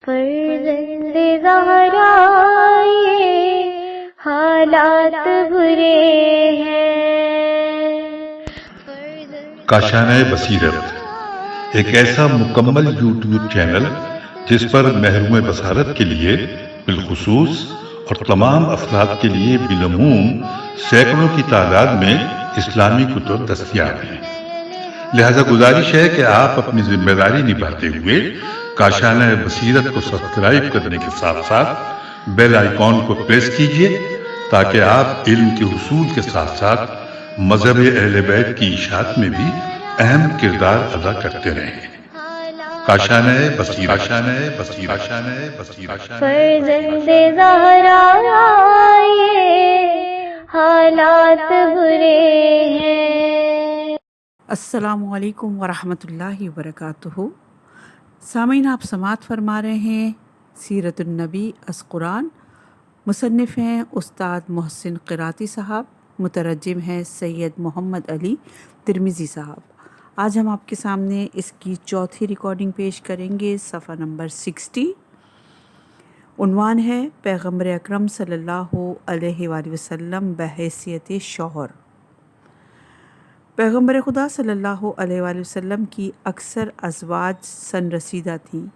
فرزند زہرا یہ حالات برے ہیں۔ کاشانۂ بصیرت ایک ایسا مکمل یوٹیوب چینل جس پر محروم بصارت کے لیے بالخصوص اور تمام افراد کے لیے بالعموم سینکڑوں کی تعداد میں اسلامی کتب دستیاب ہیں۔ لہذا گزارش ہے کہ آپ اپنی ذمہ داری نبھاتے ہوئے کاشانۂ بصیرت کو سبسکرائب کرنے کے ساتھ ساتھ بیل آئیکن کو پریس کیجیے تاکہ آپ علم کے حصول کے ساتھ ساتھ مذہب اہل بیت کی اشاعت میں بھی اہم کردار ادا کرتے رہیں۔ کاشانۂ بصیرت، کاشانۂ بصیرت، کاشانۂ بصیرت۔ فرزند زہرا یہ حالات برے ہیں۔ السلام علیکم ورحمۃ اللہ وبرکاتہ۔ سامعین، آپ سماعت فرما رہے ہیں سیرت النبی از قرآن۔ مصنف ہیں استاد محسن قراتی صاحب، مترجم ہیں سید محمد علی ترمذی صاحب۔ آج ہم آپ کے سامنے اس کی چوتھی ریکارڈنگ پیش کریں گے، صفحہ نمبر 60۔ عنوان ہے پیغمبر اکرم صلی اللہ علیہ وآلہ وسلم بحیثیت شوہر۔ پیغمبر خدا صلی اللہ علیہ وآلہ وسلم کی اکثر ازواج سن رسیدہ تھیں،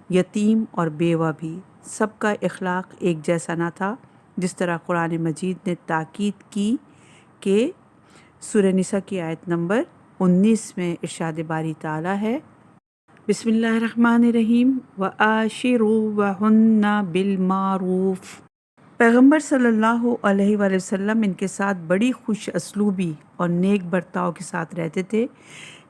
یتیم اور بیوہ بھی۔ سب کا اخلاق ایک جیسا نہ تھا، جس طرح قرآن مجید نے تاکید کی کہ سورہ نساء کی آیت نمبر 19 میں ارشاد باری تعالیٰ ہے، بسم اللہ الرحمن الرحیم وَعَاشِرُوهُنَّ بِالْمَعْرُوفِ۔ پیغمبر صلی اللہ علیہ وآلہ وسلم ان کے ساتھ بڑی خوش اسلوبی اور نیک برتاؤ کے ساتھ رہتے تھے۔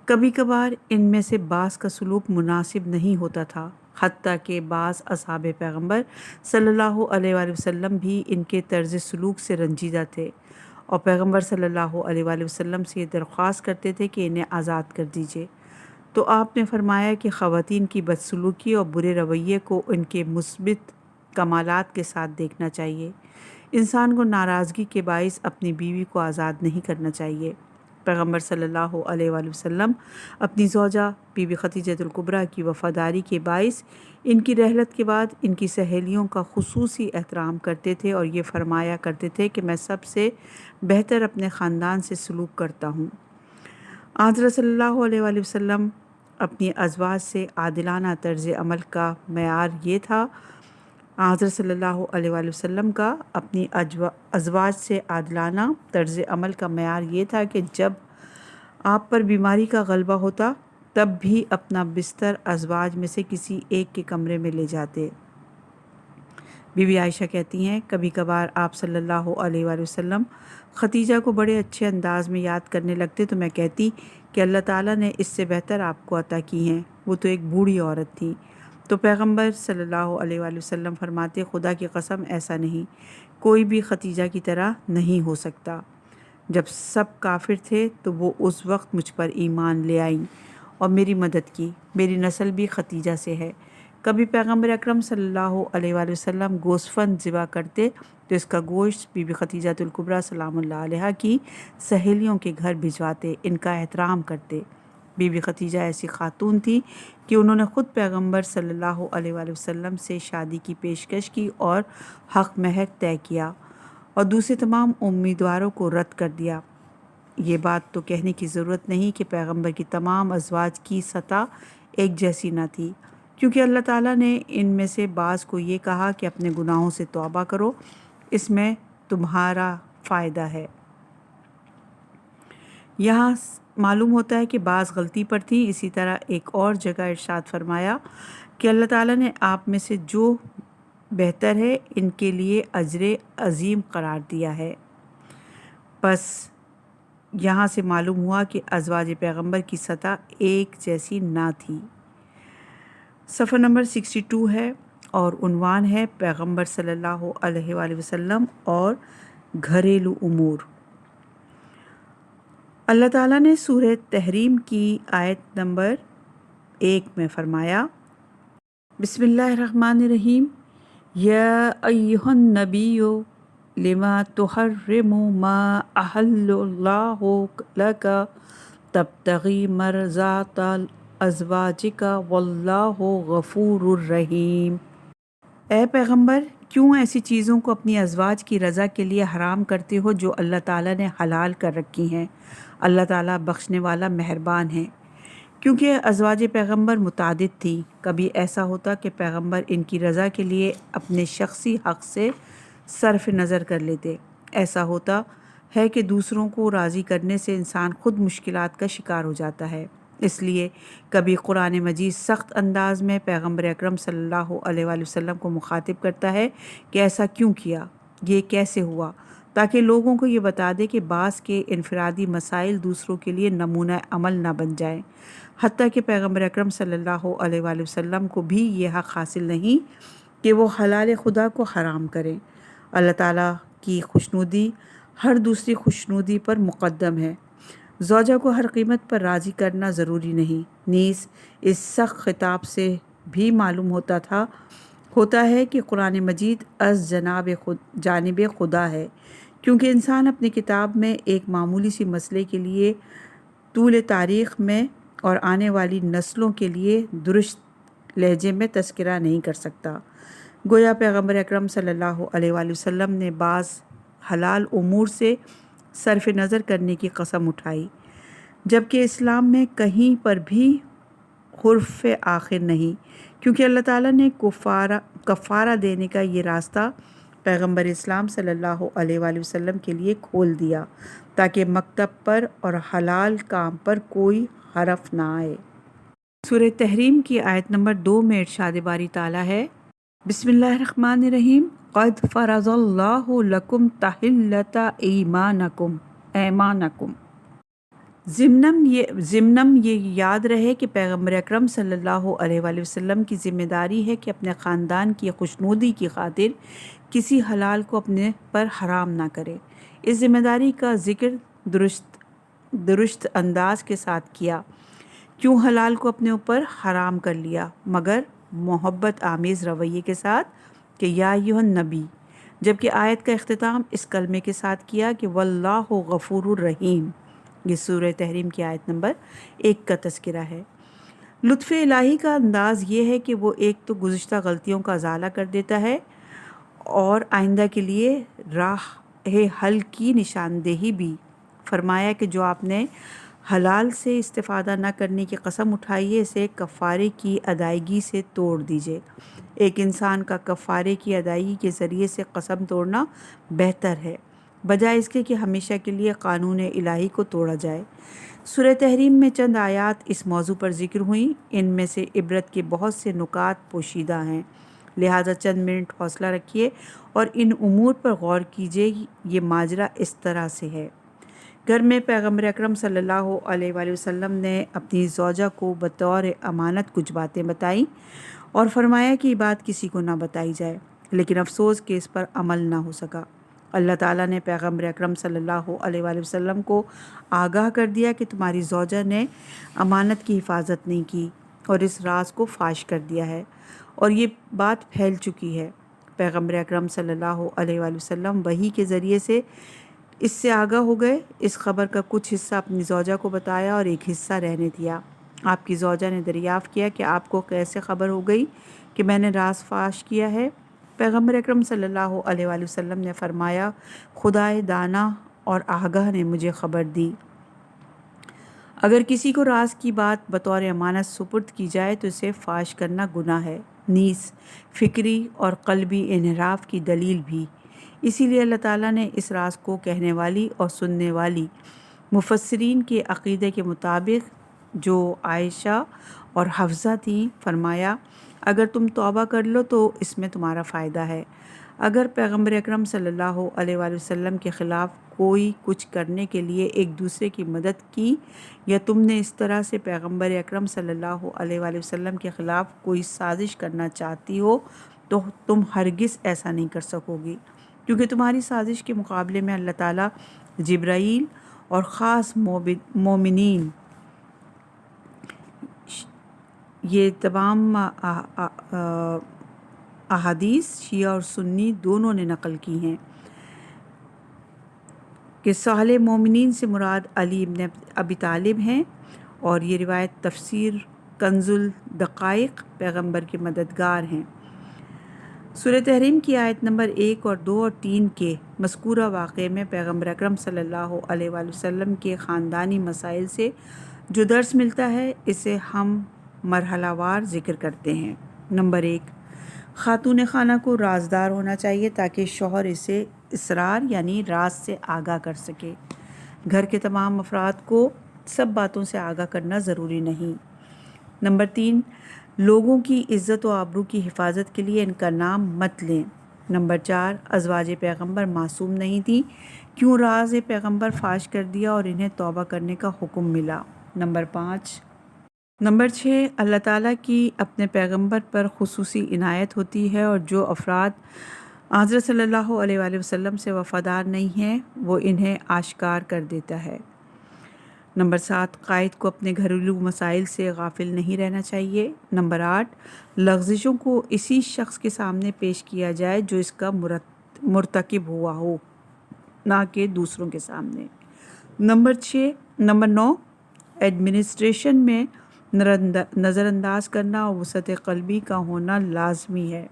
کبھی کبھار ان میں سے بعض کا سلوک مناسب نہیں ہوتا تھا، حتیٰ کہ بعض اصحاب پیغمبر صلی اللہ علیہ وآلہ وسلم بھی ان کے طرز سلوک سے رنجیدہ تھے اور پیغمبر صلی اللہ علیہ وآلہ وسلم سے یہ درخواست کرتے تھے کہ انہیں آزاد کر دیجیے۔ تو آپ نے فرمایا کہ خواتین کی بدسلوکی اور برے رویے کو ان کے مثبت کمالات کے ساتھ دیکھنا چاہیے۔ انسان کو ناراضگی کے باعث اپنی بیوی کو آزاد نہیں کرنا چاہیے۔ پیغمبر صلی اللہ علیہ وآلہ وسلم اپنی زوجہ بی بی خدیجہ الکبریٰ کی وفاداری کے باعث ان کی رحلت کے بعد ان کی سہیلیوں کا خصوصی احترام کرتے تھے اور یہ فرمایا کرتے تھے کہ میں سب سے بہتر اپنے خاندان سے سلوک کرتا ہوں۔ حضرت صلی اللہ علیہ وآلہ وسلم اپنی ازواج سے عادلانہ طرز عمل کا معیار یہ تھا، حضرت صلی اللہ علیہ وآلہ وسلم کا اپنی ازواج سے عادلانہ طرز عمل کا معیار یہ تھا کہ جب آپ پر بیماری کا غلبہ ہوتا تب بھی اپنا بستر ازواج میں سے کسی ایک کے کمرے میں لے جاتے۔ بی بی عائشہ کہتی ہیں، کبھی کبھار آپ صلی اللہ علیہ وآلہ وسلم خدیجہ کو بڑے اچھے انداز میں یاد کرنے لگتے تو میں کہتی کہ اللہ تعالیٰ نے اس سے بہتر آپ کو عطا کی ہیں، وہ تو ایک بوڑھی عورت تھی۔ تو پیغمبر صلی اللہ علیہ وآلہ وسلم فرماتے، خدا کی قسم ایسا نہیں، کوئی بھی خدیجہ کی طرح نہیں ہو سکتا۔ جب سب کافر تھے تو وہ اس وقت مجھ پر ایمان لے آئیں اور میری مدد کی، میری نسل بھی خدیجہ سے ہے۔ کبھی پیغمبر اکرم صلی اللہ علیہ وآلہ وسلم گوسفند ذبح کرتے تو اس کا گوشت بی بی خدیجہ الکبریٰ سلام اللہ علیہا کی سہیلیوں کے گھر بھجواتے، ان کا احترام کرتے۔ بی بی خدیجہ ایسی خاتون تھی کہ انہوں نے خود پیغمبر صلی اللہ علیہ وآلہ وسلم سے شادی کی پیشکش کی اور حق مہر طے کیا اور دوسرے تمام امیدواروں کو رد کر دیا۔ یہ بات تو کہنے کی ضرورت نہیں کہ پیغمبر کی تمام ازواج کی سطح ایک جیسی نہ تھی، کیونکہ اللہ تعالیٰ نے ان میں سے بعض کو یہ کہا کہ اپنے گناہوں سے توبہ کرو، اس میں تمہارا فائدہ ہے۔ یہاں معلوم ہوتا ہے کہ بعض غلطی پر تھیں۔ اسی طرح ایک اور جگہ ارشاد فرمایا کہ اللہ تعالیٰ نے آپ میں سے جو بہتر ہے ان کے لیے اجر عظیم قرار دیا ہے۔ بس یہاں سے معلوم ہوا کہ ازواج پیغمبر کی سطح ایک جیسی نہ تھی۔ صفحہ نمبر 62 ہے اور عنوان ہے پیغمبر صلی اللہ علیہ وآلہ وسلم اور گھریلو امور۔ اللہ تعالیٰ نے سورہ تحریم کی آیت نمبر 1 میں فرمایا، بسم اللہ الرحمن الرحیم، یا ایہا النبی لما تحرم ما احل اللہ لک تبتغی مرضات ازواجک واللہ غفور الرحیم۔ اے پیغمبر، کیوں ایسی چیزوں کو اپنی ازواج کی رضا کے لیے حرام کرتے ہو جو اللہ تعالیٰ نے حلال کر رکھی ہیں؟ اللہ تعالیٰ بخشنے والا مہربان ہے۔ کیونکہ ازواج پیغمبر متعدد تھیں، کبھی ایسا ہوتا کہ پیغمبر ان کی رضا کے لیے اپنے شخصی حق سے صرف نظر کر لیتے۔ ایسا ہوتا ہے کہ دوسروں کو راضی کرنے سے انسان خود مشکلات کا شکار ہو جاتا ہے۔ اس لیے کبھی قرآن مجید سخت انداز میں پیغمبر اکرم صلی اللہ علیہ وآلہ وسلم کو مخاطب کرتا ہے کہ ایسا کیوں کیا، یہ کیسے ہوا، تاکہ لوگوں کو یہ بتا دے کہ بعض کے انفرادی مسائل دوسروں کے لیے نمونہ عمل نہ بن جائیں۔ حتیٰ کہ پیغمبر اکرم صلی اللہ علیہ وآلہ وسلم کو بھی یہ حق حاصل نہیں کہ وہ حلال خدا کو حرام کریں۔ اللہ تعالیٰ کی خوشنودی ہر دوسری خوشنودی پر مقدم ہے۔ زوجہ کو ہر قیمت پر راضی کرنا ضروری نہیں۔ نیز اس سخت خطاب سے بھی معلوم ہوتا ہے کہ قرآن مجید از جانب خدا ہے، کیونکہ انسان اپنی کتاب میں ایک معمولی سی مسئلے کے لیے طول تاریخ میں اور آنے والی نسلوں کے لیے درست لہجے میں تذکرہ نہیں کر سکتا۔ گویا پیغمبر اکرم صلی اللہ علیہ وآلہ وسلم نے بعض حلال امور سے صرف نظر کرنے کی قسم اٹھائی، جبکہ اسلام میں کہیں پر بھی حرف آخر نہیں، کیونکہ اللہ تعالیٰ نے کفارہ دینے کا یہ راستہ پیغمبر اسلام صلی اللہ علیہ وآلہ وسلم کے لیے کھول دیا تاکہ مکتب پر اور حلال کام پر کوئی حرف نہ آئے۔ سورہ تحریم کی آیت نمبر 2 میں ارشاد باری تعالیٰ ہے، بسم اللہ الرحمن الرحیم، قد فرض اللہ لکم تحلۃ ایمانکم۔ ضمناً یہ یاد رہے کہ پیغمبر اکرم صلی اللہ علیہ وآلہ وسلم کی ذمہ داری ہے کہ اپنے خاندان کی خوشنودی کی خاطر کسی حلال کو اپنے پر حرام نہ کرے۔ اس ذمہ داری کا ذکر درست انداز کے ساتھ کیا۔ کیوں حلال کو اپنے اوپر حرام کر لیا؟ مگر محبت آمیز رویے کے ساتھ کہ یا ایھا النبی، جبکہ آیت کا اختتام اس کلمے کے ساتھ کیا کہ واللہ غفور الرحیم۔ یہ سورہ تحریم کی آیت نمبر 1 کا تذکرہ ہے۔ لطف الہی کا انداز یہ ہے کہ وہ ایک تو گزشتہ غلطیوں کا ازالہ کر دیتا ہے اور آئندہ کے لیے راہ حل کی نشاندہی بھی۔ فرمایا کہ جو آپ نے حلال سے استفادہ نہ کرنے کی قسم اٹھائی ہے، اسے کفارے کی ادائیگی سے توڑ دیجیے۔ ایک انسان کا کفارے کی ادائیگی کے ذریعے سے قسم توڑنا بہتر ہے، بجائے اس کے کہ ہمیشہ کے لیے قانون الہی کو توڑا جائے۔ سورہ تحریم میں چند آیات اس موضوع پر ذکر ہوئیں، ان میں سے عبرت کے بہت سے نکات پوشیدہ ہیں، لہٰذا چند منٹ حوصلہ رکھیے اور ان امور پر غور کیجیے۔ یہ ماجرا اس طرح سے ہے۔ گھر میں پیغمبر اکرم صلی اللہ علیہ وآلہ وسلم نے اپنی زوجہ کو بطور امانت کچھ باتیں بتائیں اور فرمایا کہ یہ بات کسی کو نہ بتائی جائے، لیکن افسوس کہ اس پر عمل نہ ہو سکا۔ اللہ تعالیٰ نے پیغمبر اکرم صلی اللہ علیہ وآلہ وسلم کو آگاہ کر دیا کہ تمہاری زوجہ نے امانت کی حفاظت نہیں کی اور اس راز کو فاش کر دیا ہے، اور یہ بات پھیل چکی ہے۔ پیغمبر اکرم صلی اللہ علیہ وآلہ وسلم وحی کے ذریعے سے اس سے آگاہ ہو گئے۔ اس خبر کا کچھ حصہ اپنی زوجہ کو بتایا اور ایک حصہ رہنے دیا۔ آپ کی زوجہ نے دریافت کیا کہ آپ کو کیسے خبر ہو گئی کہ میں نے راز فاش کیا ہے؟ پیغمبر اکرم صلی اللہ علیہ وآلہ وسلم نے فرمایا، خدائے دانا اور آگاہ نے مجھے خبر دی۔ اگر کسی کو راز کی بات بطور امانت سپرد کی جائے تو اسے فاش کرنا گناہ ہے، نیز فکری اور قلبی انحراف کی دلیل بھی۔ اسی لیے اللہ تعالیٰ نے اس راز کو کہنے والی اور سننے والی مفسرین کے عقیدے کے مطابق، جو عائشہ اور حفصہ تھیں، فرمایا اگر تم توبہ کر لو تو اس میں تمہارا فائدہ ہے۔ اگر پیغمبر اکرم صلی اللہ علیہ وآلہ وسلم کے خلاف کوئی کچھ کرنے کے لیے ایک دوسرے کی مدد کی، یا تم نے اس طرح سے پیغمبر اکرم صلی اللہ علیہ وآلہ وسلم کے خلاف کوئی سازش کرنا چاہتی ہو، تو تم ہرگز ایسا نہیں کر سکو گی، کیونکہ تمہاری سازش کے مقابلے میں اللہ تعالیٰ جبرائیل اور خاص مومنین، یہ تمام احادیث شیعہ اور سنی دونوں نے نقل کی ہیں کہ صالح مومنین سے مراد علی ابن ابی طالب ہیں، اور یہ روایت تفسیر کنز الدقائق پیغمبر کے مددگار ہیں۔ سورہ تحریم کی آیت نمبر 1 اور 2 اور 3 کے مذکورہ واقعے میں پیغمبر اکرم صلی اللہ علیہ وآلہ وسلم کے خاندانی مسائل سے جو درس ملتا ہے اسے ہم مرحلہ وار ذکر کرتے ہیں۔ نمبر 1، خاتون خانہ کو رازدار ہونا چاہیے تاکہ شوہر اسے اسرار یعنی راز سے آگاہ کر سکے۔ گھر کے تمام افراد کو سب باتوں سے آگاہ کرنا ضروری نہیں۔ نمبر 3، لوگوں کی عزت و آبرو کی حفاظت کے لیے ان کا نام مت لیں۔ نمبر 4، ازواج پیغمبر معصوم نہیں تھیں، کیوں راز پیغمبر فاش کر دیا اور انہیں توبہ کرنے کا حکم ملا۔ نمبر 6، اللہ تعالیٰ کی اپنے پیغمبر پر خصوصی عنایت ہوتی ہے اور جو افراد حضرت صلی اللہ علیہ وآلہ وسلم سے وفادار نہیں ہیں وہ انہیں آشکار کر دیتا ہے۔ نمبر 7، قائد کو اپنے گھریلو مسائل سے غافل نہیں رہنا چاہیے۔ نمبر 8، لغزشوں کو اسی شخص کے سامنے پیش کیا جائے جو اس کا مرتکب ہوا ہو، نہ کہ دوسروں کے سامنے۔ نمبر 9، ایڈمنسٹریشن میں نظر انداز کرنا اور وسعت قلبی کا ہونا لازمی ہے۔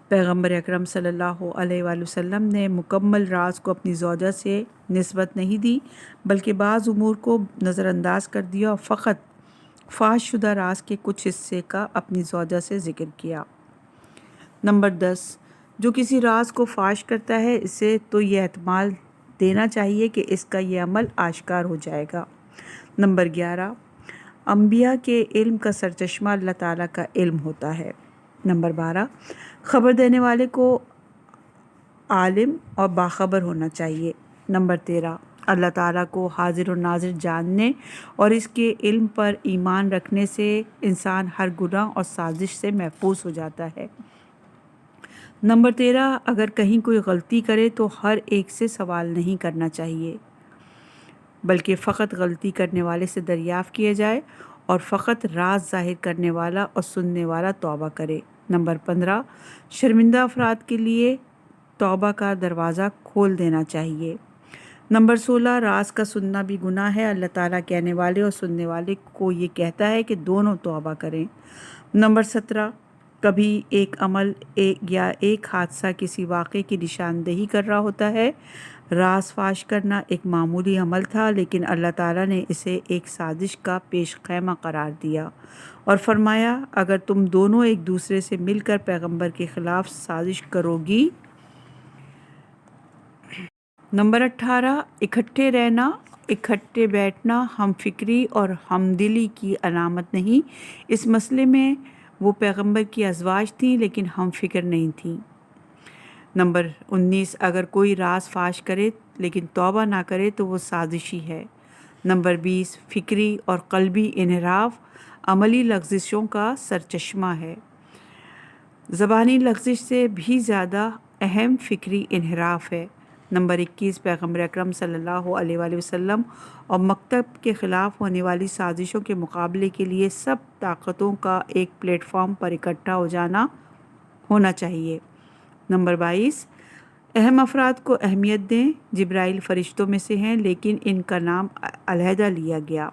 پیغمبر اکرم صلی اللہ علیہ وآلہ وسلم نے مکمل راز کو اپنی زوجہ سے نسبت نہیں دی بلکہ بعض امور کو نظر انداز کر دیا اور فقط فاش شدہ راز کے کچھ حصے کا اپنی زوجہ سے ذکر کیا۔ نمبر 10، جو کسی راز کو فاش کرتا ہے اسے تو یہ احتمال دینا چاہیے کہ اس کا یہ عمل آشکار ہو جائے گا۔ نمبر 11، انبیاء کے علم کا سرچشمہ اللہ تعالیٰ کا علم ہوتا ہے۔ نمبر 12، خبر دینے والے کو عالم اور باخبر ہونا چاہیے۔ نمبر 13، اللہ تعالیٰ کو حاضر و ناظر جاننے اور اس کے علم پر ایمان رکھنے سے انسان ہر گناہ اور سازش سے محفوظ ہو جاتا ہے۔ نمبر 13، اگر کہیں کوئی غلطی کرے تو ہر ایک سے سوال نہیں کرنا چاہیے بلکہ فقط غلطی کرنے والے سے دریافت کیا جائے اور فقط راز ظاہر کرنے والا اور سننے والا توبہ کرے۔ نمبر 15، شرمندہ افراد کے لیے توبہ کا دروازہ کھول دینا چاہیے۔ نمبر 16، راز کا سننا بھی گناہ ہے، اللہ تعالیٰ کہنے والے اور سننے والے کو یہ کہتا ہے کہ دونوں توبہ کریں۔ نمبر 17، کبھی ایک عمل یا ایک حادثہ کسی واقعے کی نشاندہی کر رہا ہوتا ہے۔ راز فاش کرنا ایک معمولی عمل تھا لیکن اللہ تعالیٰ نے اسے ایک سازش کا پیش خیمہ قرار دیا اور فرمایا اگر تم دونوں ایک دوسرے سے مل کر پیغمبر کے خلاف سازش کرو گی۔ نمبر 18، اکٹھے رہنا، اکٹھے بیٹھنا ہم فکری اور ہمدلی کی علامت نہیں۔ اس مسئلے میں وہ پیغمبر کی ازواج تھیں لیکن ہم فکر نہیں تھیں۔ نمبر 19، اگر کوئی راز فاش کرے لیکن توبہ نہ کرے تو وہ سازشی ہے۔ نمبر 20، فکری اور قلبی انحراف عملی لغزشوں کا سرچشمہ ہے۔ زبانی لغزش سے بھی زیادہ اہم فکری انحراف ہے۔ نمبر 21، پیغمبر اکرم صلی اللہ علیہ وآلہ وسلم اور مکتب کے خلاف ہونے والی سازشوں کے مقابلے کے لیے سب طاقتوں کا ایک پلیٹ فارم پر اکٹھا ہو جانا ہونا چاہیے۔ نمبر 22، اہم افراد کو اہمیت دیں۔ جبرائیل فرشتوں میں سے ہیں لیکن ان کا نام علیحدہ لیا گیا۔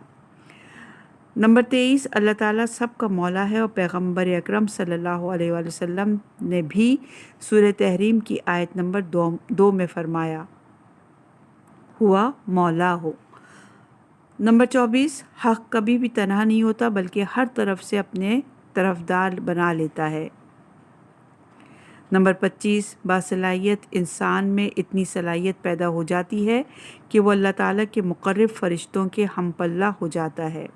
نمبر 23، اللہ تعالیٰ سب کا مولا ہے اور پیغمبر اکرم صلی اللہ علیہ وآلہ وسلم نے بھی سورہ تحریم کی آیت نمبر 2 میں فرمایا ہوا مولا ہو۔ نمبر 24، حق کبھی بھی تنہا نہیں ہوتا بلکہ ہر طرف سے اپنے طرفدار بنا لیتا ہے۔ نمبر 25، باصلاحیت انسان میں اتنی صلاحیت پیدا ہو جاتی ہے کہ وہ اللہ تعالیٰ کے مقرب فرشتوں کے ہم پلہ ہو جاتا ہے۔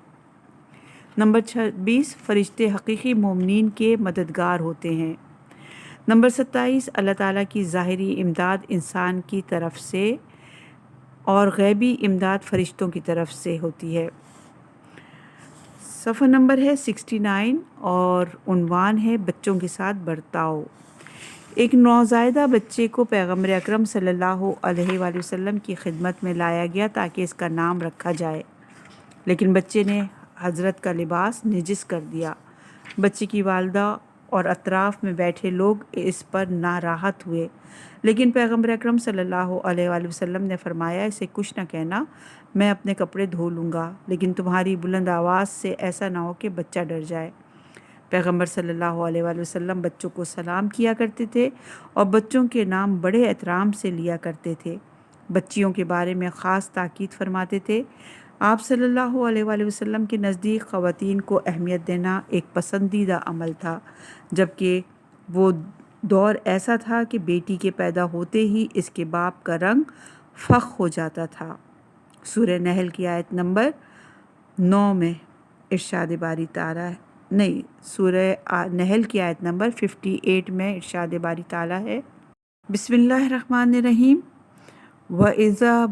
نمبر 26، فرشتے حقیقی مومنین کے مددگار ہوتے ہیں۔ نمبر 27، اللہ تعالیٰ کی ظاہری امداد انسان کی طرف سے اور غیبی امداد فرشتوں کی طرف سے ہوتی ہے۔ صفحہ نمبر ہے 69 اور عنوان ہے بچوں کے ساتھ برتاؤ۔ ایک نوزائیدہ بچے کو پیغمبر اکرم صلی اللہ علیہ وآلہ وسلم کی خدمت میں لایا گیا تاکہ اس کا نام رکھا جائے، لیکن بچے نے حضرت کا لباس نجس کر دیا۔ بچے کی والدہ اور اطراف میں بیٹھے لوگ اس پر ناراحت ہوئے، لیکن پیغمبر اکرم صلی اللہ علیہ وآلہ وسلم نے فرمایا اسے کچھ نہ کہنا، میں اپنے کپڑے دھو لوں گا، لیکن تمہاری بلند آواز سے ایسا نہ ہو کہ بچہ ڈر جائے۔ پیغمبر صلی اللہ علیہ وآلہ وسلم بچوں کو سلام کیا کرتے تھے اور بچوں کے نام بڑے احترام سے لیا کرتے تھے۔ بچیوں کے بارے میں خاص تاکید فرماتے تھے۔ آپ صلی اللہ علیہ وآلہ وسلم کے نزدیک خواتین کو اہمیت دینا ایک پسندیدہ عمل تھا، جبکہ وہ دور ایسا تھا کہ بیٹی کے پیدا ہوتے ہی اس کے باپ کا رنگ فخ ہو جاتا تھا۔ سورہ نحل کی آیت نمبر 9 میں ارشاد باری تعالیٰ سورہ نحل کی آیت نمبر 58 میں ارشاد باری تعالیٰ ہے، بسم اللہ الرحمن الرحیم، وَإِذَا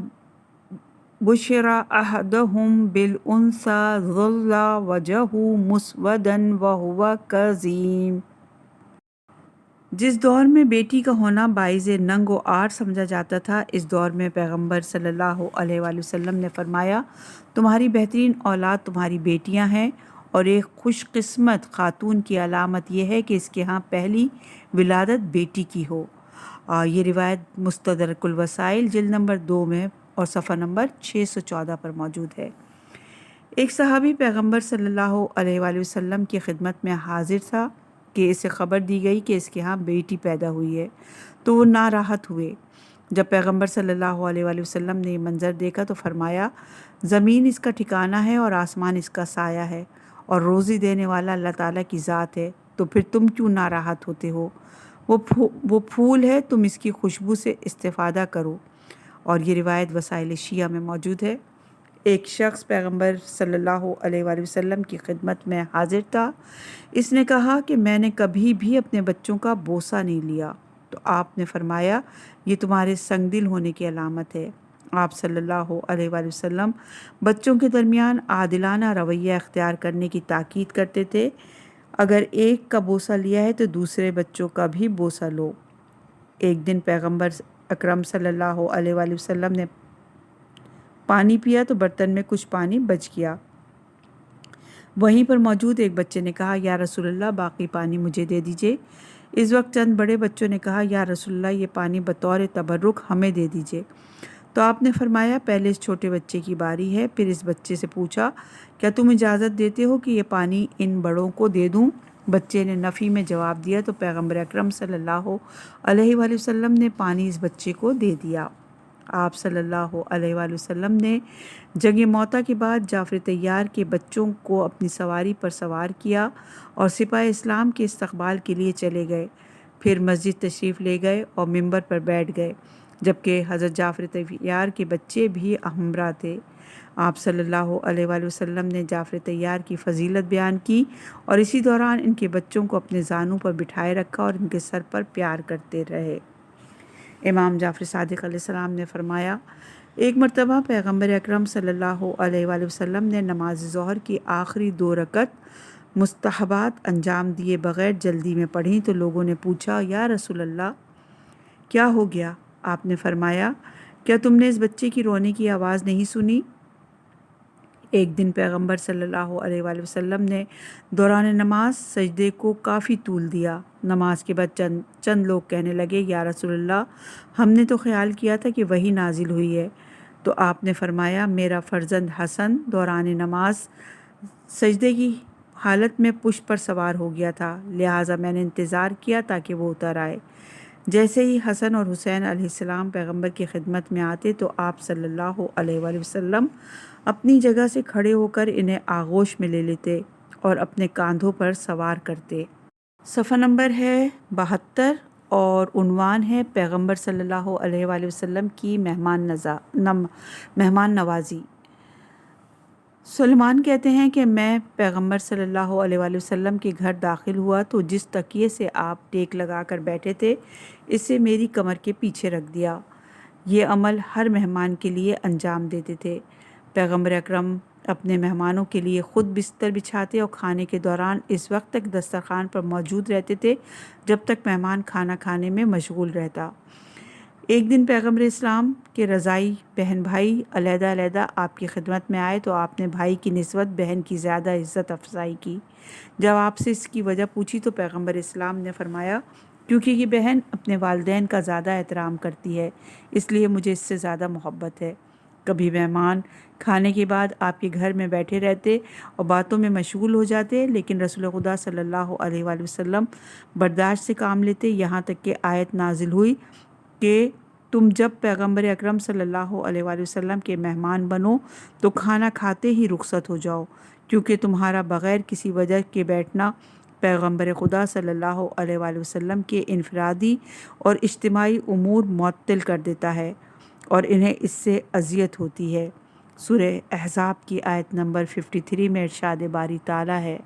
بُشِّرَ أَحَدُهُم بِالْأُنثىٰ ظَلَّ وَجْهُهُ مُسْوَدًا وَهُوَ كَظِيمٌ۔ جس دور میں بیٹی کا ہونا باعث ننگ و عار سمجھا جاتا تھا، اس دور میں پیغمبر صلی اللہ علیہ وآلہ وسلم نے فرمایا تمہاری بہترین اولاد تمہاری بیٹیاں ہیں، اور ایک خوش قسمت خاتون کی علامت یہ ہے کہ اس کے ہاں پہلی ولادت بیٹی کی ہو۔ یہ روایت مستدرک الوسائل جلد نمبر 2 میں اور صفحہ نمبر 614 پر موجود ہے۔ ایک صحابی پیغمبر صلی اللہ علیہ وآلہ وسلم کی خدمت میں حاضر تھا کہ اسے خبر دی گئی کہ اس کے ہاں بیٹی پیدا ہوئی ہے، تو وہ ناراحت ہوئے۔ جب پیغمبر صلی اللہ علیہ وآلہ وسلم نے یہ منظر دیکھا تو فرمایا زمین اس کا ٹھکانہ ہے اور آسمان اس کا سایہ ہے، اور روزی دینے والا اللہ تعالیٰ کی ذات ہے، تو پھر تم کیوں ناراحت ہوتے ہو؟ وہ پھول ہے، تم اس کی خوشبو سے استفادہ کرو۔ اور یہ روایت وسائل شیعہ میں موجود ہے۔ ایک شخص پیغمبر صلی اللہ علیہ وآلہ وسلم کی خدمت میں حاضر تھا۔ اس نے کہا کہ میں نے کبھی بھی اپنے بچوں کا بوسہ نہیں لیا، تو آپ نے فرمایا یہ تمہارے سنگ دل ہونے کی علامت ہے۔ آپ صلی اللہ علیہ وآلہ وسلم بچوں کے درمیان عادلانہ رویہ اختیار کرنے کی تاکید کرتے تھے۔ اگر ایک کا بوسہ لیا ہے تو دوسرے بچوں کا بھی بوسہ لو۔ ایک دن پیغمبر اکرم صلی اللہ علیہ وآلہ وسلم نے پانی پیا تو برتن میں کچھ پانی بچ گیا۔ وہیں پر موجود ایک بچے نے کہا یا رسول اللہ باقی پانی مجھے دے دیجئے۔ اس وقت چند بڑے بچوں نے کہا یا رسول اللہ یہ پانی بطور تبرک ہمیں دے دیجئے۔ تو آپ نے فرمایا پہلے اس چھوٹے بچے کی باری ہے۔ پھر اس بچے سے پوچھا کیا تم اجازت دیتے ہو کہ یہ پانی ان بڑوں کو دے دوں؟ بچے نے نفی میں جواب دیا تو پیغمبر اکرم صلی اللہ علیہ وآلہ وسلم نے پانی اس بچے کو دے دیا۔ آپ صلی اللہ علیہ وآلہ وسلم نے جنگ موطا کے بعد جعفر طیار کے بچوں کو اپنی سواری پر سوار کیا اور سپاہ اسلام کے استقبال کے لیے چلے گئے۔ پھر مسجد تشریف لے گئے اور منبر پر بیٹھ گئے، جبکہ حضرت جعفر طیار کے بچے بھی ہمراہ تھے۔ آپ صلی اللہ علیہ وآلہ وسلم نے جعفر طیار کی فضیلت بیان کی اور اسی دوران ان کے بچوں کو اپنے زانوں پر بٹھائے رکھا اور ان کے سر پر پیار کرتے رہے۔ امام جعفر صادق علیہ السلام نے فرمایا ایک مرتبہ پیغمبر اکرم صلی اللہ علیہ وآلہ وسلم نے نماز ظہر کی آخری 2 رکعت مستحبات انجام دیے بغیر جلدی میں پڑھیں تو لوگوں نے پوچھا یا رسول اللہ کیا ہو گیا؟ آپ نے فرمایا کیا تم نے اس بچے کی رونے کی آواز نہیں سنی؟ ایک دن پیغمبر صلی اللہ علیہ وآلہ وسلم نے دوران نماز سجدے کو کافی طول دیا۔ نماز کے بعد چند لوگ کہنے لگے یا رسول اللہ ہم نے تو خیال کیا تھا کہ وحی نازل ہوئی ہے۔ تو آپ نے فرمایا میرا فرزند حسن دوران نماز سجدے کی حالت میں پشت پر سوار ہو گیا تھا، لہٰذا میں نے انتظار کیا تاکہ وہ اتر آئے۔ جیسے ہی حسن اور حسین علیہ السلام پیغمبر کی خدمت میں آتے تو آپ صلی اللہ علیہ وآلہ وسلم اپنی جگہ سے کھڑے ہو کر انہیں آغوش میں لے لیتے اور اپنے کاندھوں پر سوار کرتے۔ صفحہ نمبر ہے 72 اور عنوان ہے پیغمبر صلی اللہ علیہ وآلہ وسلم کی مہمان نوازی۔ سلمان کہتے ہیں کہ میں پیغمبر صلی اللہ علیہ وآلہ وسلم کے گھر داخل ہوا تو جس تکیے سے آپ ٹیک لگا کر بیٹھے تھے اسے میری کمر کے پیچھے رکھ دیا۔ یہ عمل ہر مہمان کے لیے انجام دیتے تھے۔ پیغمبر اکرم اپنے مہمانوں کے لیے خود بستر بچھاتے اور کھانے کے دوران اس وقت تک دسترخوان پر موجود رہتے تھے جب تک مہمان کھانا کھانے میں مشغول رہتا۔ ایک دن پیغمبر اسلام کے رضائی بہن بھائی علیحدہ علیحدہ آپ کی خدمت میں آئے تو آپ نے بھائی کی نسبت بہن کی زیادہ عزت افزائی کی۔ جب آپ سے اس کی وجہ پوچھی تو پیغمبر اسلام نے فرمایا کیونکہ یہ بہن اپنے والدین کا زیادہ احترام کرتی ہے، اس لیے مجھے اس سے زیادہ محبت ہے۔ کبھی مہمان کھانے کے بعد آپ کے گھر میں بیٹھے رہتے اور باتوں میں مشغول ہو جاتے، لیکن رسول خدا صلی اللہ علیہ وآلہ وسلم برداشت سے کام لیتے، یہاں تک کہ آیت نازل ہوئی کہ تم جب پیغمبر اکرم صلی اللہ علیہ وآلہ وسلم کے مہمان بنو تو کھانا کھاتے ہی رخصت ہو جاؤ، کیونکہ تمہارا بغیر کسی وجہ کے بیٹھنا پیغمبر خدا صلی اللہ علیہ وآلہ وسلم کے انفرادی اور اجتماعی امور معطل کر دیتا ہے اور انہیں اس سے اذیت ہوتی ہے۔ سورہ احزاب کی آیت نمبر 53 میں ارشاد باری تعالیٰ ہے،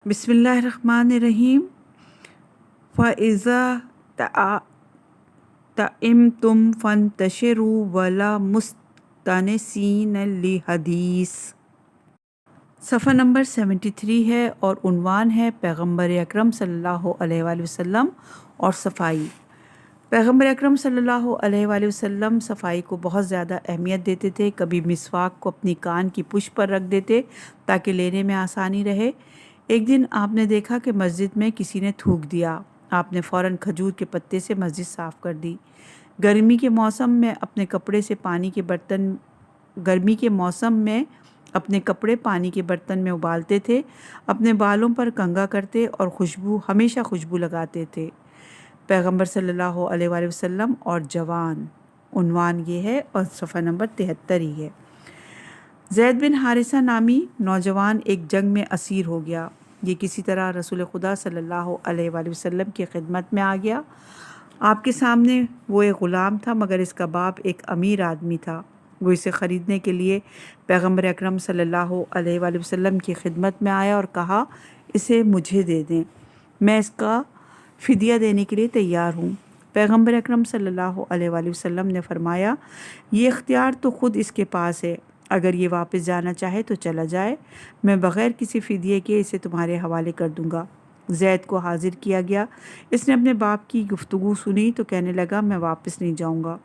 بسم اللہ الرحمن الرحیم، فَإِذَا طَعِمْتُمْ فَانْتَشِرُوا وَلَا مُسْتَأْنِسِينَ لِحَدِیثٍ۔ صفحہ نمبر 73 ہے اور عنوان ہے پیغمبر اکرم صلی اللہ علیہ وآلہ وسلم اور صفائی۔ پیغمبر اکرم صلی اللہ علیہ وآلہ وسلم صفائی کو بہت زیادہ اہمیت دیتے تھے۔ کبھی مسواک کو اپنی کان کی پشت پر رکھ دیتے تاکہ لینے میں آسانی رہے۔ ایک دن آپ نے دیکھا کہ مسجد میں کسی نے تھوک دیا، آپ نے فوراً کھجور کے پتے سے مسجد صاف کر دی۔ گرمی کے موسم میں اپنے کپڑے پانی کے برتن میں ابالتے تھے، اپنے بالوں پر کنگھا کرتے اور ہمیشہ خوشبو لگاتے تھے۔ پیغمبر صلی اللہ علیہ وآلہ وسلم اور جوان، عنوان یہ ہے اور صفحہ نمبر 73 ہی ہے۔ زید بن حارثہ نامی نوجوان ایک جنگ میں اسیر ہو گیا۔ یہ کسی طرح رسول خدا صلی اللہ علیہ وآلہ وسلم کی خدمت میں آ گیا۔ آپ کے سامنے وہ ایک غلام تھا، مگر اس کا باپ ایک امیر آدمی تھا۔ وہ اسے خریدنے کے لیے پیغمبر اکرم صلی اللہ علیہ وآلہ وسلم کی خدمت میں آیا اور کہا، اسے مجھے دے دیں، میں اس کا فدیہ دینے کے لیے تیار ہوں۔ پیغمبر اکرم صلی اللہ علیہ وآلہ وسلم نے فرمایا، یہ اختیار تو خود اس کے پاس ہے، اگر یہ واپس جانا چاہے تو چلا جائے، میں بغیر کسی فدیے کے اسے تمہارے حوالے کر دوں گا۔ زید کو حاضر کیا گیا، اس نے اپنے باپ کی گفتگو سنی تو کہنے لگا، میں واپس نہیں جاؤں گا۔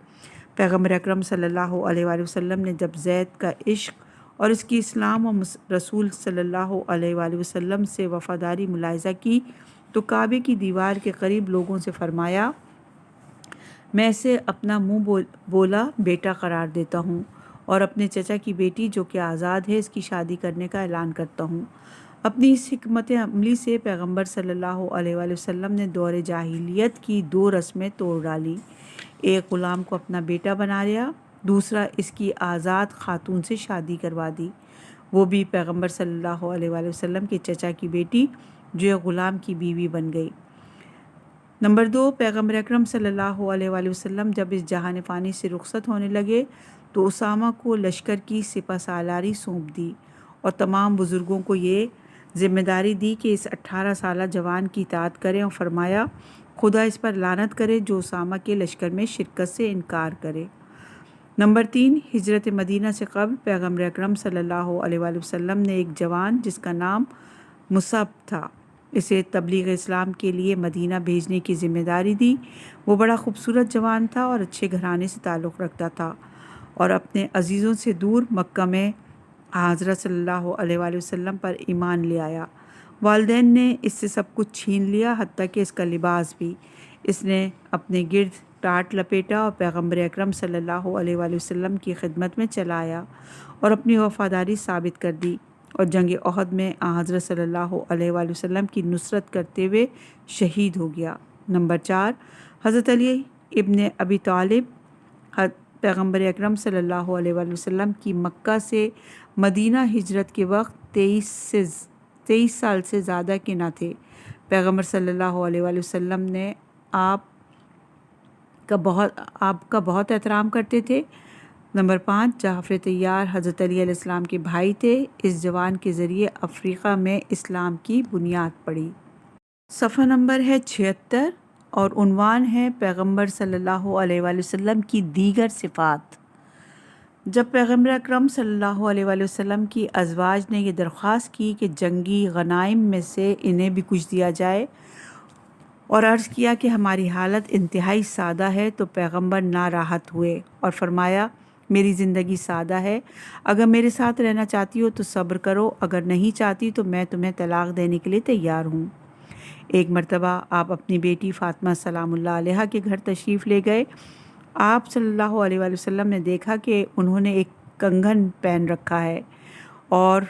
پیغمبر اکرم صلی اللہ علیہ وآلہ وسلم نے جب زید کا عشق اور اس کی اسلام و رسول صلی اللہ علیہ وآلہ وسلم سے وفاداری ملاحظہ کی تو کعبے کی دیوار کے قریب لوگوں سے فرمایا، میں اسے اپنا منہ بولا بیٹا قرار دیتا ہوں اور اپنے چچا کی بیٹی جو کہ آزاد ہے اس کی شادی کرنے کا اعلان کرتا ہوں۔ اپنی اس حکمت عملی سے پیغمبر صلی اللہ علیہ وآلہ وسلم نے دور جاہلیت کی 2 رسمیں توڑ ڈالی، ایک غلام کو اپنا بیٹا بنا لیا، دوسرا اس کی آزاد خاتون سے شادی کروا دی، وہ بھی پیغمبر صلی اللہ علیہ وآلہ وسلم کے چچا کی بیٹی جو ایک غلام کی بیوی بن گئی۔ نمبر 2، پیغمبر اکرم صلی اللہ علیہ وآلہ وسلم جب اس جہان فانی سے رخصت ہونے لگے تو اسامہ کو لشکر کی سپہ سالاری سونپ دی اور تمام بزرگوں کو یہ ذمہ داری دی کہ اس 18 سالہ جوان کی اطاعت کریں اور فرمایا، خدا اس پر لعنت کرے جو اسامہ کے لشکر میں شرکت سے انکار کرے۔ نمبر 3، ہجرت مدینہ سے قبل پیغمبر اکرم صلی اللہ علیہ وآلہ وسلم نے ایک جوان جس کا نام مصعب تھا، اسے تبلیغ اسلام کے لیے مدینہ بھیجنے کی ذمہ داری دی۔ وہ بڑا خوبصورت جوان تھا اور اچھے گھرانے سے تعلق رکھتا تھا اور اپنے عزیزوں سے دور مکہ میں حضرت صلی اللہ علیہ وآلہ وسلم پر ایمان لے آیا۔ والدین نے اس سے سب کچھ چھین لیا، حتیٰ کہ اس کا لباس بھی۔ اس نے اپنے گرد ٹاٹ لپیٹا اور پیغمبر اکرم صلی اللہ علیہ وآلہ وسلم کی خدمت میں چلا آیا اور اپنی وفاداری ثابت کر دی اور جنگ احد میں حضرت صلی اللہ علیہ وآلہ وسلم کی نصرت کرتے ہوئے شہید ہو گیا۔ نمبر 4، حضرت علی ابن ابی طالب پیغمبر اکرم صلی اللہ علیہ وآلہ وسلم کی مکہ سے مدینہ ہجرت کے وقت 23 سال سے زیادہ کے نہ تھے۔ پیغمبر صلی اللہ علیہ وآلہ وسلم نے آپ کا بہت احترام کرتے تھے۔ نمبر 5، جعفر طیار حضرت علی علیہ السلام کے بھائی تھے۔ اس جوان کے ذریعے افریقہ میں اسلام کی بنیاد پڑی۔ صفحہ نمبر ہے 76 اور عنوان ہے پیغمبر صلی اللہ علیہ وآلہ وسلم کی دیگر صفات۔ جب پیغمبر اکرم صلی اللہ علیہ وآلہ وسلم کی ازواج نے یہ درخواست کی کہ جنگی غنائم میں سے انہیں بھی کچھ دیا جائے، اور عرض کیا کہ ہماری حالت انتہائی سادہ ہے، تو پیغمبر ناراحت ہوئے اور فرمایا میری زندگی سادہ ہے، اگر میرے ساتھ رہنا چاہتی ہو تو صبر کرو، اگر نہیں چاہتی تو میں تمہیں طلاق دینے کے لیے تیار ہوں۔ ایک مرتبہ آپ اپنی بیٹی فاطمہ سلام اللہ علیہا کے گھر تشریف لے گئے۔ آپ صلی اللہ علیہ وآلہ وسلم نے دیکھا کہ انہوں نے ایک کنگن پہن رکھا ہے اور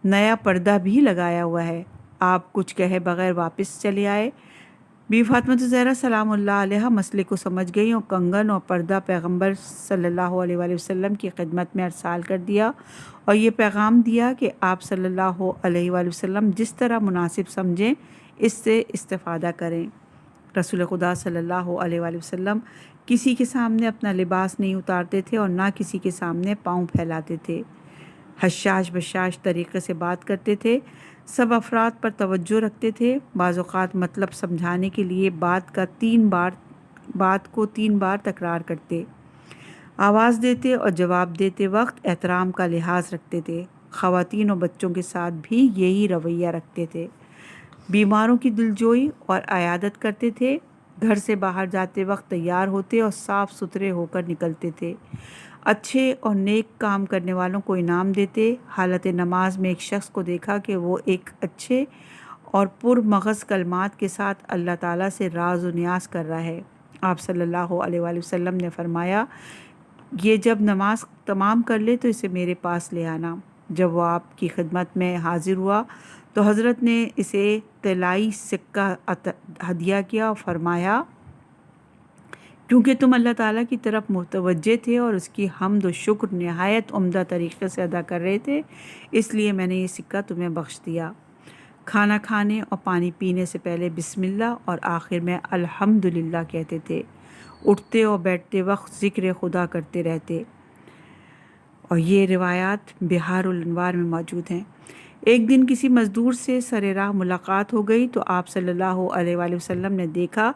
نیا پردہ بھی لگایا ہوا ہے۔ آپ کچھ کہے بغیر واپس چلے آئے۔ بی فاطمہ زہرا سلام اللہ علیہا مسئلے کو سمجھ گئی اور کنگن اور پردہ پیغمبر صلی اللہ علیہ وآلہ وسلم کی خدمت میں ارسال کر دیا اور یہ پیغام دیا کہ آپ صلی اللہ علیہ وآلہ وسلم جس طرح مناسب سمجھیں اس سے استفادہ کریں۔ رسول خدا صلی اللہ علیہ وآلہ وسلم کسی کے سامنے اپنا لباس نہیں اتارتے تھے اور نہ کسی کے سامنے پاؤں پھیلاتے تھے۔ حشاش بشاش طریقے سے بات کرتے تھے، سب افراد پر توجہ رکھتے تھے، بعض اوقات مطلب سمجھانے کے لیے بات کو تین بار تکرار کرتے، آواز دیتے اور جواب دیتے وقت احترام کا لحاظ رکھتے تھے۔ خواتین اور بچوں کے ساتھ بھی یہی رویہ رکھتے تھے۔ بیماروں کی دلجوئی اور عیادت کرتے تھے، گھر سے باہر جاتے وقت تیار ہوتے اور صاف ستھرے ہو کر نکلتے تھے، اچھے اور نیک کام کرنے والوں کو انعام دیتے۔ حالت نماز میں ایک شخص کو دیکھا کہ وہ ایک اچھے اور پرمغز کلمات کے ساتھ اللہ تعالیٰ سے راز و نیاز کر رہا ہے۔ آپ صلی اللہ علیہ وآلہ وسلم نے فرمایا یہ جب نماز تمام کر لے تو اسے میرے پاس لے آنا۔ جب وہ آپ کی خدمت میں حاضر ہوا تو حضرت نے اسے طلائی سکہ ہدیہ کیا اور فرمایا کیونکہ تم اللہ تعالیٰ کی طرف متوجہ تھے اور اس کی حمد و شکر نہایت عمدہ طریقے سے ادا کر رہے تھے، اس لیے میں نے یہ سکہ تمہیں بخش دیا۔ کھانا کھانے اور پانی پینے سے پہلے بسم اللہ اور آخر میں الحمدللہ کہتے تھے۔ اٹھتے اور بیٹھتے وقت ذکر خدا کرتے رہتے، اور یہ روایات بہار الانوار میں موجود ہیں۔ ایک دن کسی مزدور سے سر راہ ملاقات ہو گئی تو آپ صلی اللہ علیہ وآلہ وسلم نے دیکھا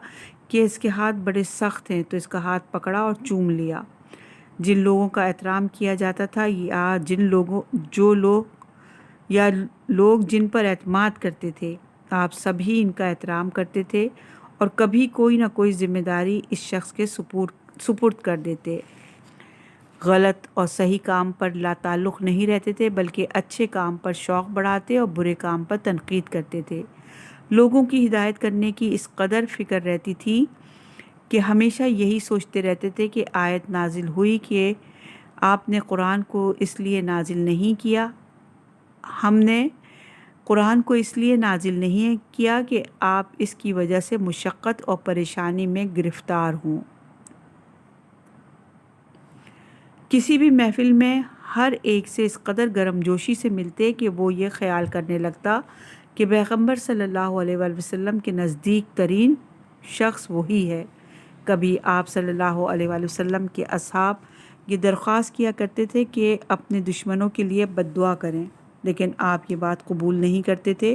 کہ اس کے ہاتھ بڑے سخت ہیں تو اس کا ہاتھ پکڑا اور چوم لیا۔ جن لوگوں کا احترام کیا جاتا تھا یا لوگ جن پر اعتماد کرتے تھے، آپ سبھی ان کا احترام کرتے تھے اور کبھی کوئی نہ کوئی ذمہ داری اس شخص کے سپرد کر دیتے۔ غلط اور صحیح کام پر لا تعلق نہیں رہتے تھے بلکہ اچھے کام پر شوق بڑھاتے اور برے کام پر تنقید کرتے تھے۔ لوگوں کی ہدایت کرنے کی اس قدر فکر رہتی تھی کہ ہمیشہ یہی سوچتے رہتے تھے کہ آیت نازل ہوئی کہ آپ نے قرآن کو اس لیے نازل نہیں کیا، ہم نے قرآن کو اس لیے نازل نہیں کیا کہ آپ اس کی وجہ سے مشقت اور پریشانی میں گرفتار ہوں۔ کسی بھی محفل میں ہر ایک سے اس قدر گرم جوشی سے ملتے کہ وہ یہ خیال کرنے لگتا کہ پیغمبر صلی اللہ علیہ وآلہ وسلم کے نزدیک ترین شخص وہی ہے۔ کبھی آپ صلی اللہ علیہ وآلہ وسلم کے اصحاب یہ درخواست کیا کرتے تھے کہ اپنے دشمنوں کے لیے بد دعا کریں، لیکن آپ یہ بات قبول نہیں کرتے تھے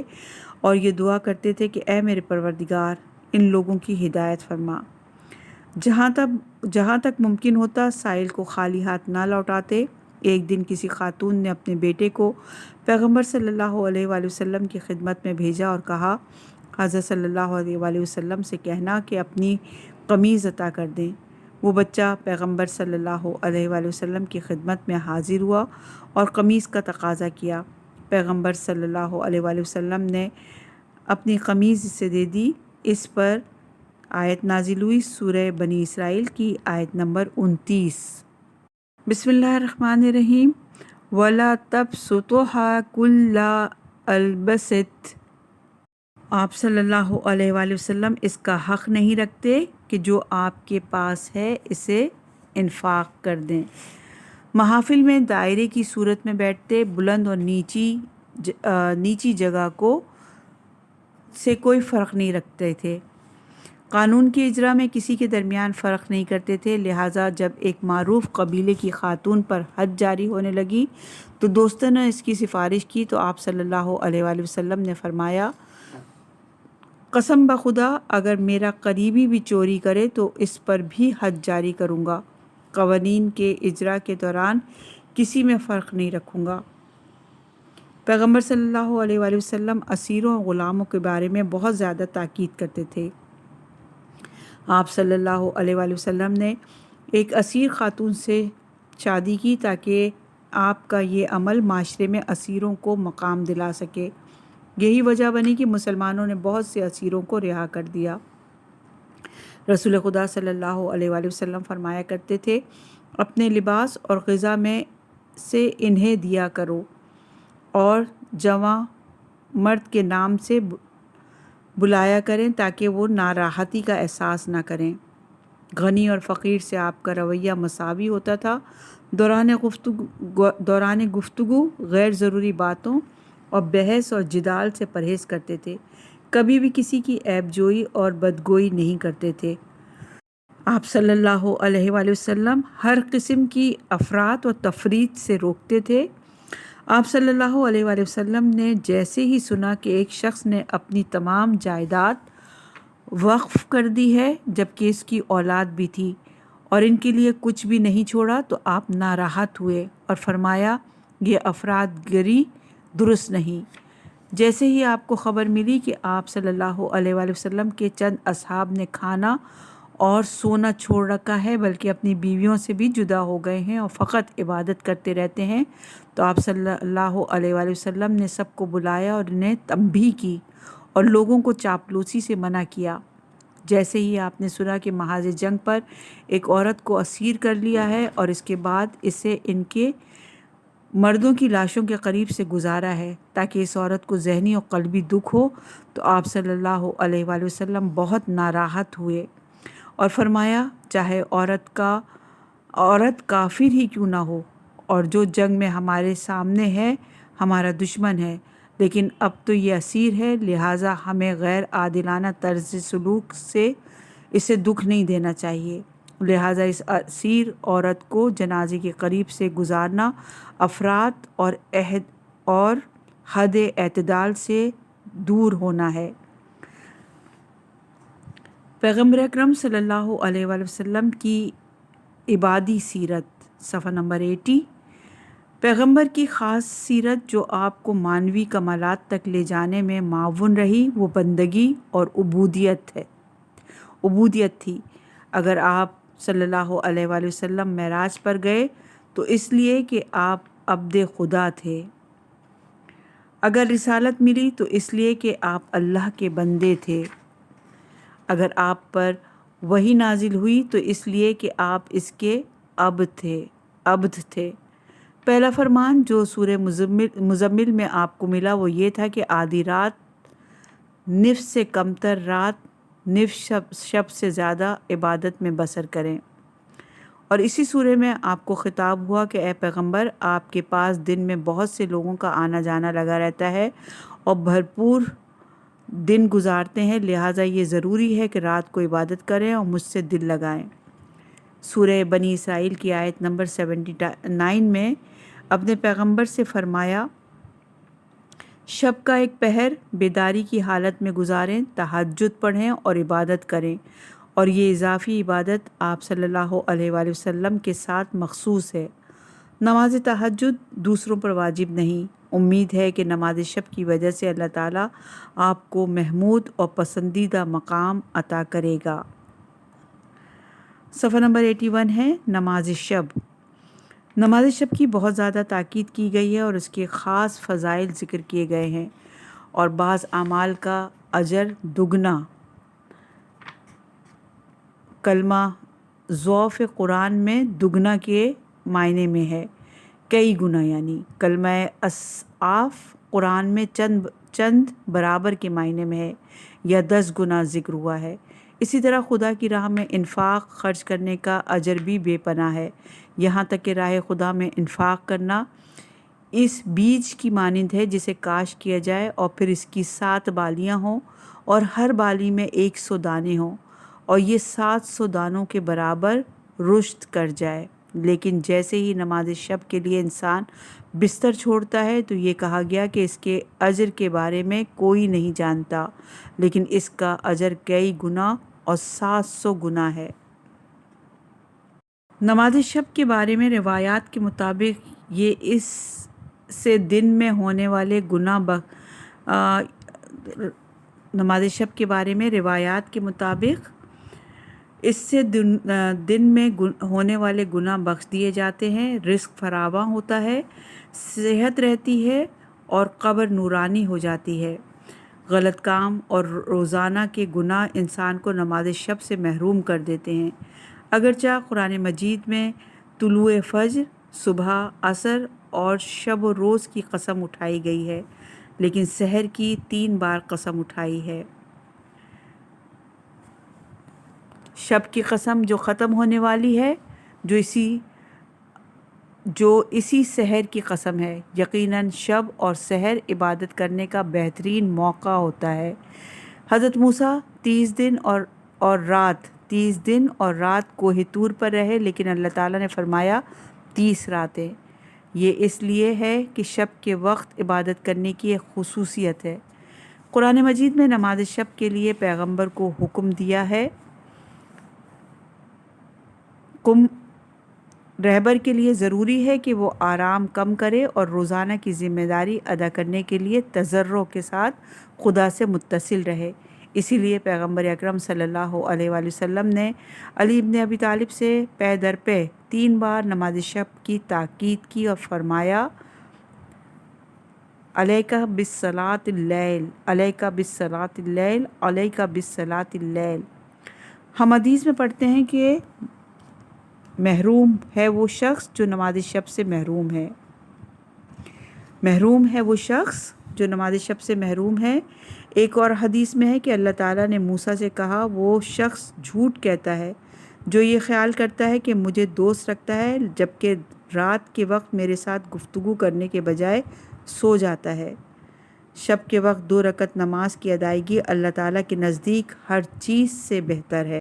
اور یہ دعا کرتے تھے کہ اے میرے پروردگار ان لوگوں کی ہدایت فرما۔ جہاں تک ممکن ہوتا سائل کو خالی ہاتھ نہ لوٹاتے۔ ایک دن کسی خاتون نے اپنے بیٹے کو پیغمبر صلی اللہ علیہ وآلہ وسلم کی خدمت میں بھیجا اور کہا حضرت صلی اللہ علیہ وآلہ وسلم سے کہنا کہ اپنی قمیض عطا کر دیں۔ وہ بچہ پیغمبر صلی اللہ علیہ وآلہ وسلم کی خدمت میں حاضر ہوا اور قمیض کا تقاضا کیا۔ پیغمبر صلی اللہ علیہ وآلہ وسلم نے اپنی قمیض اسے دے دی۔ اس پر آیت نازل ہوئی سورہ بنی اسرائیل کی آیت نمبر 29۔ بسم اللہ الرحمن الرحیم۔ وَلَا تَبْسُطُوهَا كُلَّ الْبَسْطِ۔ آپ صلی اللہ علیہ وآلہ وسلم اس کا حق نہیں رکھتے کہ جو آپ کے پاس ہے اسے انفاق کر دیں۔ محافل میں دائرے کی صورت میں بیٹھتے، بلند اور نیچی جگہ سے کوئی فرق نہیں رکھتے تھے۔ قانون کے اجرا میں کسی کے درمیان فرق نہیں کرتے تھے، لہٰذا جب ایک معروف قبیلے کی خاتون پر حد جاری ہونے لگی تو دوستوں نے اس کی سفارش کی تو آپ صلی اللہ علیہ وآلہ وسلم نے فرمایا قسم بخدا اگر میرا قریبی بھی چوری کرے تو اس پر بھی حد جاری کروں گا، قوانین کے اجرا کے دوران کسی میں فرق نہیں رکھوں گا۔ پیغمبر صلی اللہ علیہ وآلہ وسلم اسیروں اور غلاموں کے بارے میں بہت زیادہ تاکید کرتے تھے۔ آپ صلی اللہ علیہ وآلہ وسلم نے ایک اسیر خاتون سے شادی کی تاکہ آپ کا یہ عمل معاشرے میں اسیروں کو مقام دلا سکے۔ یہی وجہ بنی کہ مسلمانوں نے بہت سے اسیروں کو رہا کر دیا۔ رسول خدا صلی اللہ علیہ وآلہ وسلم فرمایا کرتے تھے، اپنے لباس اور غذا میں سے انہیں دیا کرو اور جواں مرد کے نام سے بلایا کریں تاکہ وہ ناراحتی کا احساس نہ کریں۔ غنی اور فقیر سے آپ کا رویہ مساوی ہوتا تھا۔ دوران گفتگو غیر ضروری باتوں اور بحث اور جدال سے پرہیز کرتے تھے۔ کبھی بھی کسی کی عیب جوئی اور بدگوئی نہیں کرتے تھے۔ آپ صلی اللہ علیہ وآلہ وسلم ہر قسم کی افراط و تفریط سے روکتے تھے۔ آپ صلی اللہ علیہ وآلہ وسلم نے جیسے ہی سنا کہ ایک شخص نے اپنی تمام جائیداد وقف کر دی ہے جبکہ اس کی اولاد بھی تھی اور ان کے لیے کچھ بھی نہیں چھوڑا، تو آپ ناراحت ہوئے اور فرمایا، یہ افراد گری درست نہیں۔ جیسے ہی آپ کو خبر ملی کہ آپ صلی اللہ علیہ وآلہ وسلم کے چند اصحاب نے کھانا اور سونا چھوڑ رکھا ہے بلکہ اپنی بیویوں سے بھی جدا ہو گئے ہیں اور فقط عبادت کرتے رہتے ہیں، تو آپ صلی اللہ علیہ وآلہ وسلم نے سب کو بلایا اور انہیں تنبیہ کی اور لوگوں کو چاپلوسی سے منع کیا۔ جیسے ہی آپ نے سنا کہ محاذ جنگ پر ایک عورت کو اسیر کر لیا ہے اور اس کے بعد اسے ان کے مردوں کی لاشوں کے قریب سے گزارا ہے تاکہ اس عورت کو ذہنی اور قلبی دکھ ہو، تو آپ صلی اللہ علیہ وآلہ وسلم بہت ناراحت ہوئے اور فرمایا، چاہے عورت کافر ہی کیوں نہ ہو اور جو جنگ میں ہمارے سامنے ہے ہمارا دشمن ہے، لیکن اب تو یہ اسیر ہے، لہٰذا ہمیں غیر عادلانہ طرز سلوک سے اسے دکھ نہیں دینا چاہیے، لہٰذا اس اسیر عورت کو جنازے کے قریب سے گزارنا افراط اور حد اعتدال سے دور ہونا ہے۔ پیغمبر اکرم صلی اللہ علیہ وآلہ وسلم کی عبادی سیرت، صفحہ نمبر 80۔ پیغمبر کی خاص سیرت جو آپ کو معنوی کمالات تک لے جانے میں معاون رہی، وہ بندگی اور عبودیت تھی۔ اگر آپ صلی اللہ علیہ وآلہ وسلم معراج پر گئے تو اس لیے کہ آپ عبد خدا تھے، اگر رسالت ملی تو اس لیے کہ آپ اللہ کے بندے تھے، اگر آپ پر وحی نازل ہوئی تو اس لیے کہ آپ اس کے عبد تھے۔ پہلا فرمان جو سورہ مزمل میں آپ کو ملا وہ یہ تھا کہ آدھی رات نصف سے کمتر رات نصف شب سے زیادہ عبادت میں بسر کریں، اور اسی سورہ میں آپ کو خطاب ہوا کہ اے پیغمبر، آپ کے پاس دن میں بہت سے لوگوں کا آنا جانا لگا رہتا ہے اور بھرپور دن گزارتے ہیں، لہٰذا یہ ضروری ہے کہ رات کو عبادت کریں اور مجھ سے دل لگائیں۔ سورہ بنی اسرائیل کی آیت نمبر 79 میں اپنے پیغمبر سے فرمایا، شب کا ایک پہر بیداری کی حالت میں گزاریں، تہجد پڑھیں اور عبادت کریں، اور یہ اضافی عبادت آپ صلی اللہ علیہ وآلہ وسلم کے ساتھ مخصوص ہے۔ نماز تہجد دوسروں پر واجب نہیں۔ امید ہے کہ نماز شب کی وجہ سے اللہ تعالیٰ آپ کو محمود اور پسندیدہ مقام عطا کرے گا۔ صفحہ نمبر 81 ہے نماز شب۔ نماز شب کی بہت زیادہ تاکید کی گئی ہے اور اس کے خاص فضائل ذکر کیے گئے ہیں، اور بعض اعمال کا اجر دگنا۔ کلمہ ضعف قرآن میں دگنا کے معنی میں ہے، کئی گنا، یعنی کلمہ اضعاف قرآن میں چند برابر کے معنی میں ہے یا 10 گنا ذکر ہوا ہے۔ اسی طرح خدا کی راہ میں انفاق خرچ کرنے کا اجر بھی بے پناہ ہے، یہاں تک کہ راہ خدا میں انفاق کرنا اس بیج کی مانند ہے جسے کاشت کیا جائے اور پھر اس کی 7 بالیاں ہوں اور ہر بالی میں 100 دانے ہوں اور یہ 700 دانوں کے برابر رشد کر جائے، لیکن جیسے ہی نماز شب کے لیے انسان بستر چھوڑتا ہے تو یہ کہا گیا کہ اس کے اجر کے بارے میں کوئی نہیں جانتا، لیکن اس کا اجر کئی گنا اور 700 گنا ہے۔ نماز شب کے بارے میں روایات کے مطابق یہ اس سے دن میں ہونے والے نماز شب کے بارے میں روایات کے مطابق اس سے دن میں ہونے والے گناہ بخش دیے جاتے ہیں، رزق فراواں ہوتا ہے، صحت رہتی ہے اور قبر نورانی ہو جاتی ہے۔ غلط کام اور روزانہ کے گناہ انسان کو نماز شب سے محروم کر دیتے ہیں۔ اگرچہ قرآن مجید میں طلوع فجر، صبح، عصر اور شب و روز کی قسم اٹھائی گئی ہے، لیکن سحر کی 3 بار قسم اٹھائی ہے۔ شب کی قسم جو ختم ہونے والی ہے، جو اسی سحر کی قسم ہے۔ یقیناً شب اور سحر عبادت کرنے کا بہترین موقع ہوتا ہے۔ حضرت موسیٰ 30 دن اور رات کوہ طور پر رہے، لیکن اللہ تعالیٰ نے فرمایا 30 راتیں۔ یہ اس لیے ہے کہ شب کے وقت عبادت کرنے کی ایک خصوصیت ہے۔ قرآن مجید میں نماز شب کے لیے پیغمبر کو حکم دیا ہے۔ رہبر کے لیے ضروری ہے کہ وہ آرام کم کرے اور روزانہ کی ذمہ داری ادا کرنے کے لیے تضرع کے ساتھ خدا سے متصل رہے۔ اسی لیے پیغمبر اکرم صلی اللہ علیہ وآلہ وسلم نے علی بن ابی طالب سے پے در پے 3 بار نماز شب کی تاکید کی اور فرمایا، علیکہ بالصلاۃ اللیل، علیکہ بالصلاۃ اللیل، علیکہ بالصلاۃ اللیل۔ ہم حدیث میں پڑھتے ہیں کہ محروم ہے وہ شخص جو نماز شب سے محروم ہے۔ محروم ہے وہ شخص جو نماز شب سے محروم ہے۔ ایک اور حدیث میں ہے کہ اللہ تعالیٰ نے موسیٰ سے کہا، وہ شخص جھوٹ کہتا ہے جو یہ خیال کرتا ہے کہ مجھے دوست رکھتا ہے، جبکہ رات کے وقت میرے ساتھ گفتگو کرنے کے بجائے سو جاتا ہے۔ شب کے وقت 2 رکعت نماز کی ادائیگی اللہ تعالیٰ کے نزدیک ہر چیز سے بہتر ہے۔